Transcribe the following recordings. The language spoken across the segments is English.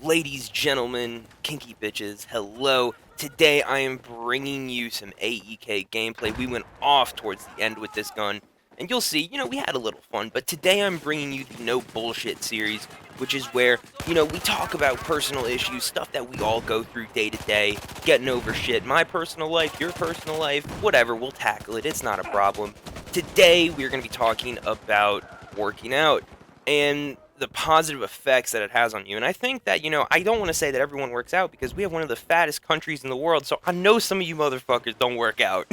Ladies, gentlemen, kinky bitches, hello. Today I am bringing you some AEK gameplay. We went off towards the end with this gun, and you'll see, we had a little fun, but today I'm bringing you the No Bullshit series, which is where, we talk about personal issues, stuff that we all go through day to day, getting over shit, my personal life, your personal life, whatever, we'll tackle it, it's not a problem. Today we're going to be talking about working out, and the positive effects that it has on you. And I think that, I don't want to say that everyone works out because we have one of the fattest countries in the world, so I know some of you motherfuckers don't work out.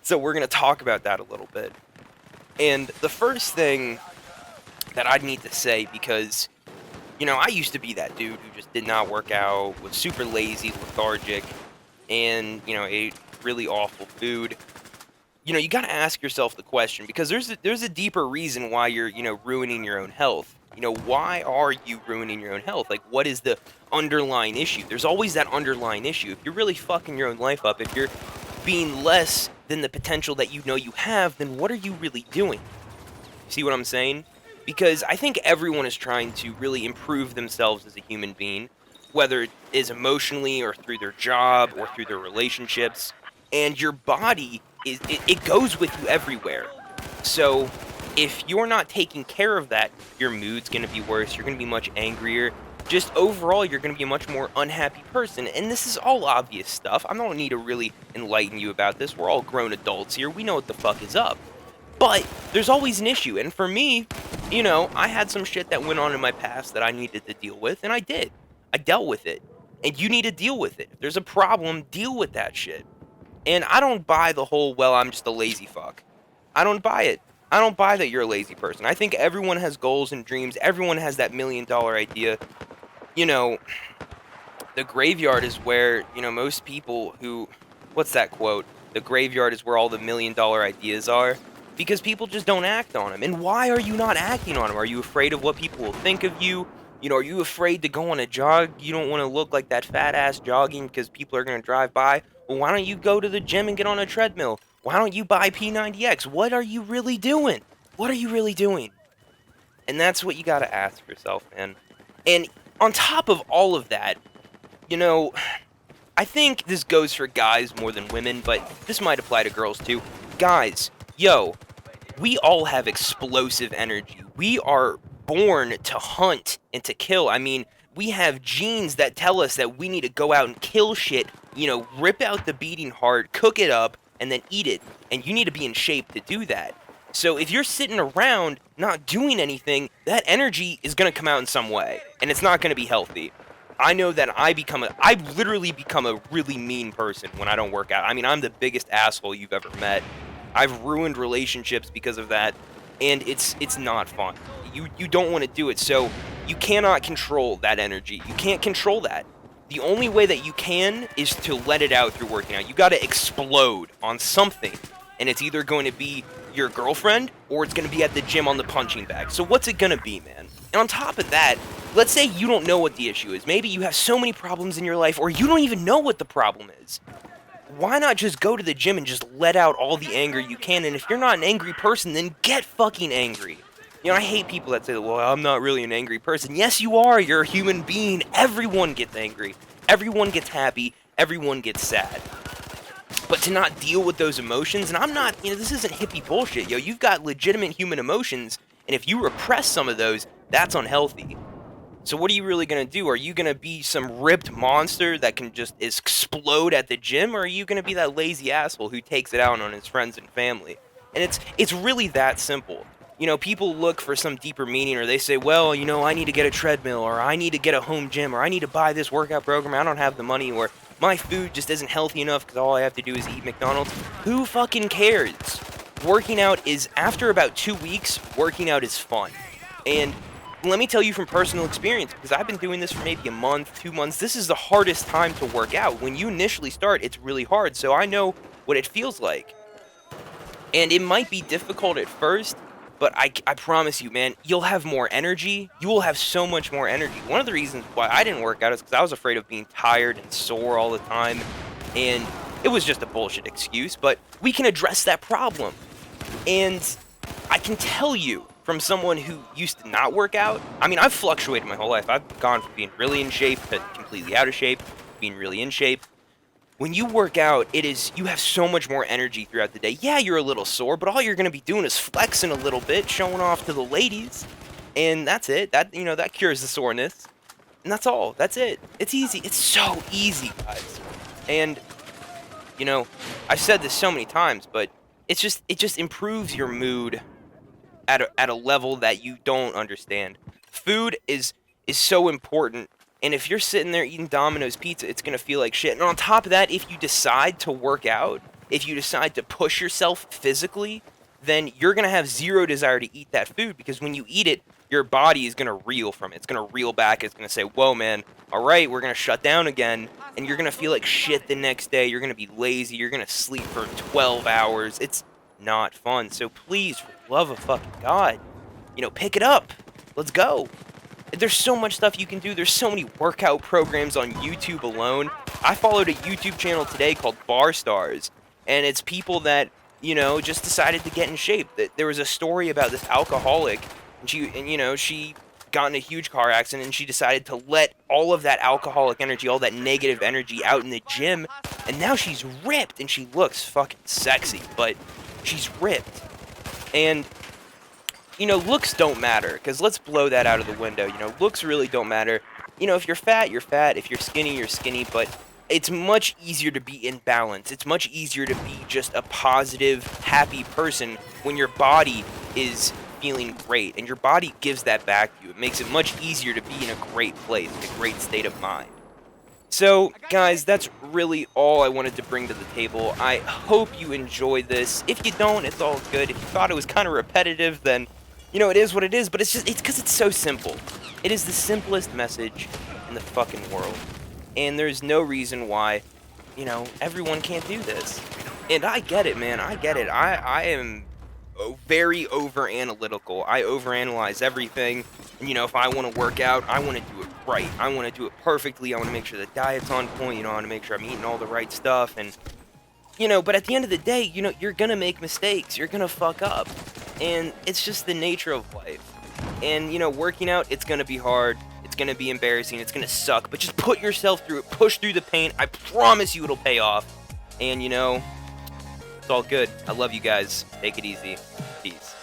So we're going to talk about that a little bit. And the first thing that I need to say, because, I used to be that dude who just did not work out, was super lazy, lethargic, and, ate really awful food. You got to ask yourself the question, because there's a deeper reason why you're, ruining your own health. Why are you ruining your own health? Like, what is the underlying issue? There's always that underlying issue. If you're really fucking your own life up, if you're being less than the potential that you have, then what are you really doing? See what I'm saying? Because I think everyone is trying to really improve themselves as a human being, whether it is emotionally or through their job or through their relationships. And your body it goes with you everywhere. So if you're not taking care of that, your mood's going to be worse, you're going to be much angrier, just overall you're going to be a much more unhappy person. And this is all obvious stuff. I don't need to really enlighten you about this. We're all grown adults here, we know what the fuck is up. But there's always an issue, and for me, I had some shit that went on in my past that I needed to deal with, and I did. I dealt with it. And you need to deal with it. If there's a problem, deal with that shit. And I don't buy the whole, well, I'm just a lazy fuck. I don't buy it. I don't buy that you're a lazy person. I think everyone has goals and dreams. Everyone has that $1 million idea. The graveyard is where, most people who... What's that quote? The graveyard is where all the $1 million ideas are. Because people just don't act on them. And why are you not acting on them? Are you afraid of what people will think of you? Are you afraid to go on a jog? You don't want to look like that fat ass jogging because people are going to drive by? Well, why don't you go to the gym and get on a treadmill? Why don't you buy P90X? What are you really doing? What are you really doing? And that's what you got to ask yourself, man. And on top of all of that, I think this goes for guys more than women, but this might apply to girls too. Guys, we all have explosive energy. We are born to hunt and to kill. I mean, we have genes that tell us that we need to go out and kill shit, rip out the beating heart, cook it up, and then eat it. And you need to be in shape to do that. So if you're sitting around not doing anything, that energy is going to come out in some way, and it's not going to be healthy. I know that I literally become a really mean person when I don't work out. I mean, I'm the biggest asshole you've ever met. I've ruined relationships because of that, and it's not fun. You don't want to do it, so you cannot control that energy. You can't control that. The only way that you can is to let it out through working out. You got to explode on something, and it's either going to be your girlfriend or it's going to be at the gym on the punching bag. So what's it going to be, man? And on top of that, let's say you don't know what the issue is. Maybe you have so many problems in your life, or you don't even know what the problem is. Why not just go to the gym and just let out all the anger you can? And if you're not an angry person, then get fucking angry. I hate people that say, well, I'm not really an angry person. Yes, you are. You're a human being. Everyone gets angry. Everyone gets happy. Everyone gets sad. But to not deal with those emotions, and I'm not, this isn't hippie bullshit, you've got legitimate human emotions, and if you repress some of those, that's unhealthy. So what are you really going to do? Are you going to be some ripped monster that can just explode at the gym, or are you going to be that lazy asshole who takes it out on his friends and family? And it's really that simple. People look for some deeper meaning, or they say, well, I need to get a treadmill, or I need to get a home gym, or I need to buy this workout program, I don't have the money, or my food just isn't healthy enough because all I have to do is eat McDonald's. Who fucking cares? Working out is, after about 2 weeks, working out is fun. And let me tell you from personal experience, because I've been doing this for maybe a month, 2 months, this is the hardest time to work out. When you initially start, it's really hard, so I know what it feels like. And it might be difficult at first, but I promise you, man, you'll have more energy. You will have so much more energy. One of the reasons why I didn't work out is because I was afraid of being tired and sore all the time, and it was just a bullshit excuse, but we can address that problem. And I can tell you from someone who used to not work out. I mean, I've fluctuated my whole life. I've gone from being really in shape to completely out of shape, being really in shape. When you work out, you have so much more energy throughout the day. Yeah, you're a little sore, but all you're going to be doing is flexing a little bit, showing off to the ladies, and that's it. That cures the soreness. And that's all. That's it. It's easy. It's so easy, guys. And I've said this so many times, but it just improves your mood at a level that you don't understand. Food is so important, and if you're sitting there eating Domino's pizza, it's gonna feel like shit. And on top of that, if you decide to work out, if you decide to push yourself physically, then you're gonna have zero desire to eat that food, because when you eat it, your body is gonna reel from it. It's gonna reel back. It's gonna say, "Whoa, man! All right, we're gonna shut down again," and you're gonna feel like shit the next day. You're gonna be lazy. You're gonna sleep for 12 hours. It's not fun. So please, for the love of fucking God, pick it up. Let's go. There's so much stuff you can do. There's so many workout programs on YouTube alone. I followed a YouTube channel today called Bar Stars, and it's people that, just decided to get in shape. There was a story about this alcoholic, and she got in a huge car accident, and she decided to let all of that alcoholic energy, all that negative energy out in the gym, and now she's ripped, and she looks fucking sexy, but she's ripped. And looks don't matter, because let's blow that out of the window. Looks really don't matter. If you're fat, you're fat. If you're skinny, you're skinny. But it's much easier to be in balance. It's much easier to be just a positive, happy person when your body is feeling great, and your body gives that back to you. It makes it much easier to be in a great place, in a great state of mind. So, guys, that's really all I wanted to bring to the table. I hope you enjoyed this. If you don't, it's all good. If you thought it was kind of repetitive, then it is what it is, but it's because it's so simple. It is the simplest message in the fucking world. And there's no reason why, everyone can't do this. And I get it, man. I get it. I am very over-analytical. I overanalyze everything. And, if I want to work out, I want to do it right. I want to do it perfectly. I want to make sure the diet's on point. I want to make sure I'm eating all the right stuff. And, but at the end of the day, you're going to make mistakes. You're going to fuck up. And it's just the nature of life. And, working out, it's going to be hard. It's going to be embarrassing. It's going to suck. But just put yourself through it. Push through the pain. I promise you it'll pay off. And, it's all good. I love you guys. Take it easy. Peace.